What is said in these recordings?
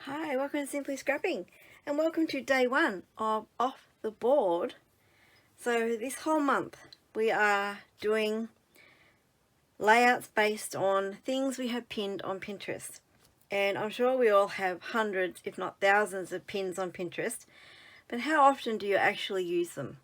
Hi, welcome to Simply Scrapping and welcome to day one of Off the Board. So this whole month we are doing layouts based on things we have pinned on Pinterest. And I'm sure we all have hundreds, if not thousands of pins on Pinterest, but how often do you actually use them?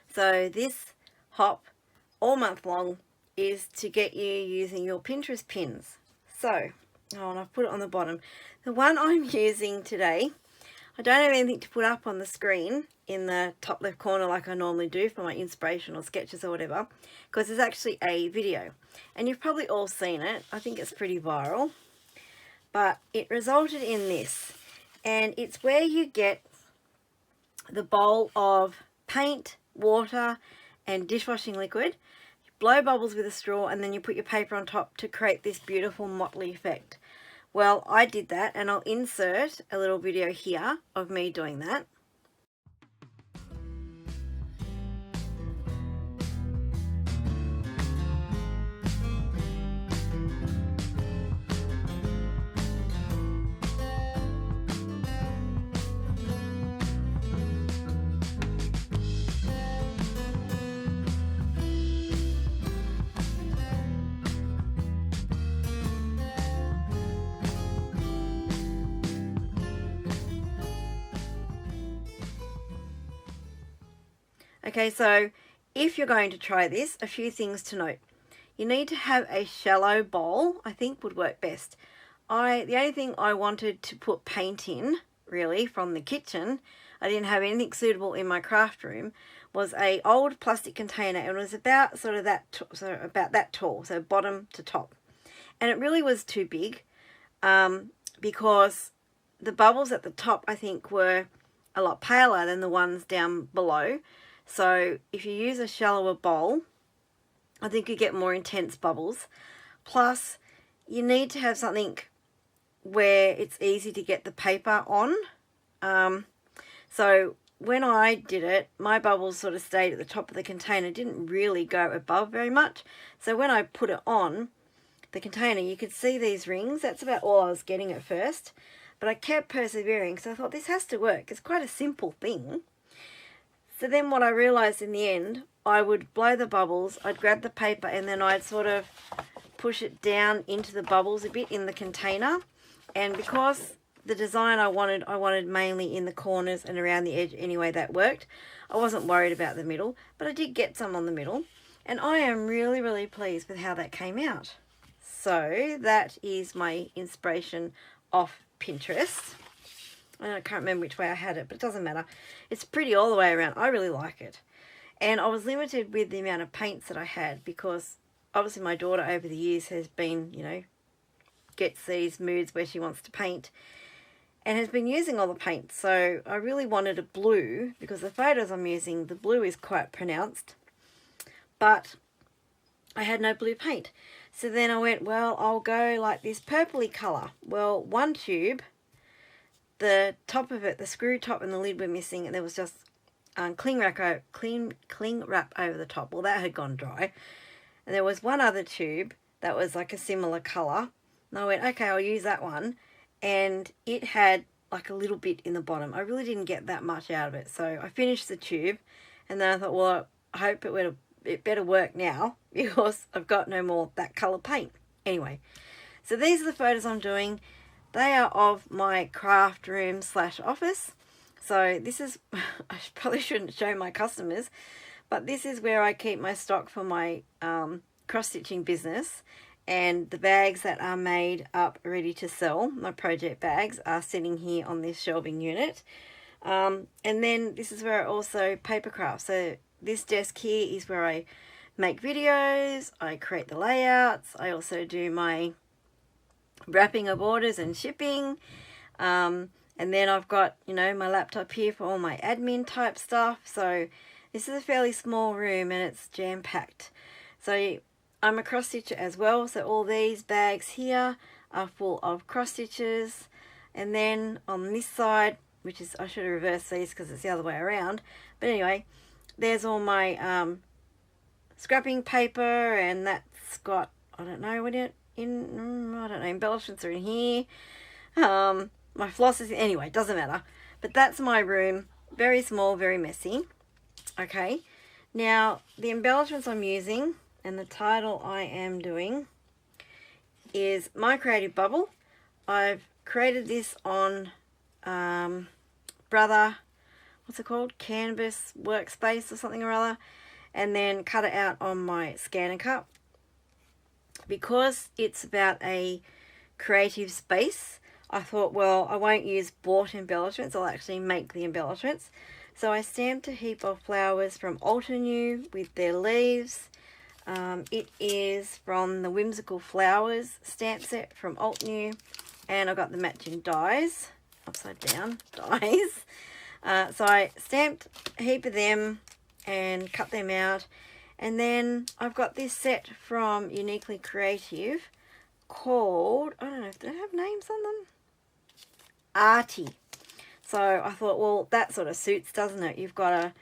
So this hop all month long is to get you using your Pinterest pins. So, and I've put it on the bottom. The one I'm using today, I don't have anything to put up on the screen in the top left corner like I normally do for my inspirational sketches or whatever, because it's actually a video. And you've probably all seen it. I think it's pretty viral. But it resulted in this. And it's where you get the bowl of paint, water, and dishwashing liquid. You blow bubbles with a straw and then you put your paper on top to create this beautiful motley effect. Well, I did that, and I'll insert a little video here of me doing that. Okay, so if you're going to try this, a few things to note. You need to have a shallow bowl, I think would work best. The only thing I wanted to put paint in, really, from the kitchen, I didn't have anything suitable in my craft room, was a old plastic container, and it was about about that tall, so bottom to top. And it really was too big because the bubbles at the top, I think, were a lot paler than the ones down below. So if you use a shallower bowl, I think you get more intense bubbles. Plus, you need to have something where it's easy to get the paper on. So when I did it, my bubbles sort of stayed at the top of the container, didn't really go above very much. So when I put it on the container, you could see these rings. That's about all I was getting at first. But I kept persevering, so I thought this has to work. It's quite a simple thing. So then what I realised in the end, I would blow the bubbles, I'd grab the paper, and then I'd sort of push it down into the bubbles a bit in the container. And because the design I wanted mainly in the corners and around the edge anyway, that worked. I wasn't worried about the middle, but I did get some on the middle. And I am really, really pleased with how that came out. So that is my inspiration off Pinterest. I can't remember which way I had it, but it doesn't matter. It's pretty all the way around. I really like it. And I was limited with the amount of paints that I had because obviously my daughter over the years has been, gets these moods where she wants to paint and has been using all the paints. So I really wanted a blue because the photos I'm using, the blue is quite pronounced. But I had no blue paint. So then I went, well, I'll go like this purpley colour. Well, one tube, the top of it, the screw top and the lid were missing, and there was just cling wrap over the top. Well, that had gone dry. And there was one other tube that was like a similar colour. And I went, okay, I'll use that one. And it had like a little bit in the bottom. I really didn't get that much out of it. So I finished the tube, and then I thought, well, I hope it better work now because I've got no more that colour paint. Anyway, so these are the photos I'm doing. They are of my craft room / office. So this is, I probably shouldn't show my customers, but this is where I keep my stock for my cross-stitching business. And the bags that are made up ready to sell, my project bags, are sitting here on this shelving unit. And then this is where I also paper craft. So this desk here is where I make videos, I create the layouts, I also do my wrapping of orders and shipping, and then I've got my laptop here for all my admin type stuff. So this is a fairly small room and it's jam-packed. So I'm a cross stitcher as well, so all these bags here are full of cross stitches. And then on this side, which is, I should have reversed these because it's the other way around, but anyway, there's all my scrapping paper, and that's got, I don't know, embellishments are in here. My my floss is, anyway, doesn't matter. But that's my room. Very small, very messy. Okay. Now, the embellishments I'm using and the title I am doing is My Creative Bubble. I've created this on Brother, what's it called? Canvas Workspace or something or other. And then cut it out on my scanner cup. Because it's about a creative space, I thought, well, I won't use bought embellishments. I'll actually make the embellishments. So I stamped a heap of flowers from Altenew with their leaves. It is from the Whimsical Flowers stamp set from Altenew. And I got the matching dies, upside down dies. So I stamped a heap of them and cut them out. And then I've got this set from Uniquely Creative called, I don't know, do they have names on them? Arty. So I thought, well, that sort of suits, doesn't it? You've got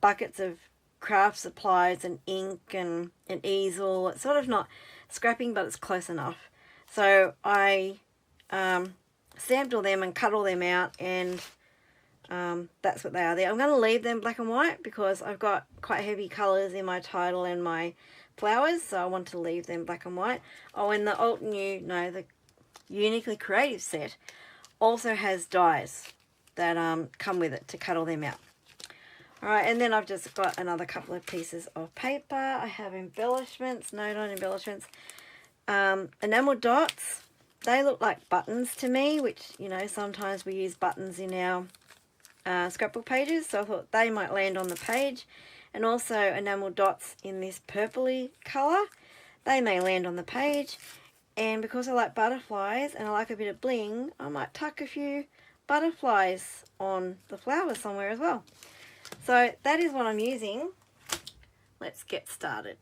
buckets of craft supplies and ink and an easel. It's sort of not scrapping, but it's close enough. So I stamped all them and cut all them out, and that's what they are there. I'm going to leave them black and white because I've got quite heavy colours in my title and my flowers, so I want to leave them black and white. Oh, and the the Uniquely Creative set also has dies that come with it to cut all them out. Alright, and then I've just got another couple of pieces of paper. I have embellishments, note on embellishments. Enamel dots, they look like buttons to me, which, you know, sometimes we use buttons in our scrapbook pages, so I thought they might land on the page. And also enamel dots in this purpley colour, they may land on the page. And because I like butterflies and I like a bit of bling, I might tuck a few butterflies on the flowers somewhere as well. So that is what I'm using. Let's get started.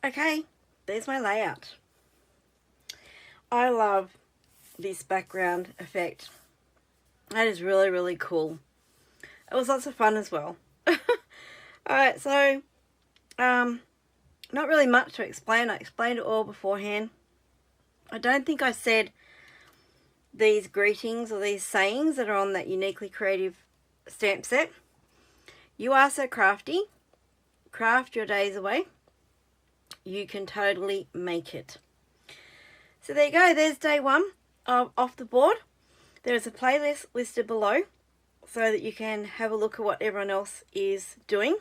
Okay, there's my layout. I love this background effect. That is really, really cool. It was lots of fun as well. Alright, so not really much to explain. I explained it all beforehand. I don't think I said these greetings or these sayings that are on that Uniquely Creative stamp set. You are so crafty. Craft your days away. You can totally make it. So there you go. There's day one of Off the Board. There is a playlist listed below so that you can have a look at what everyone else is doing.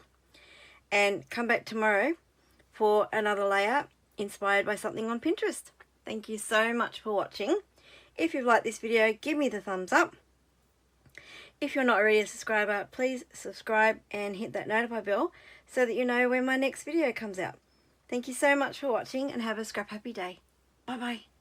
And come back tomorrow for another layout inspired by something on Pinterest. Thank you so much for watching. If you've liked this video, give me the thumbs up. If you're not already a subscriber, please subscribe and hit that notify bell so that you know when my next video comes out. Thank you so much for watching and have a scrap happy day. Bye bye.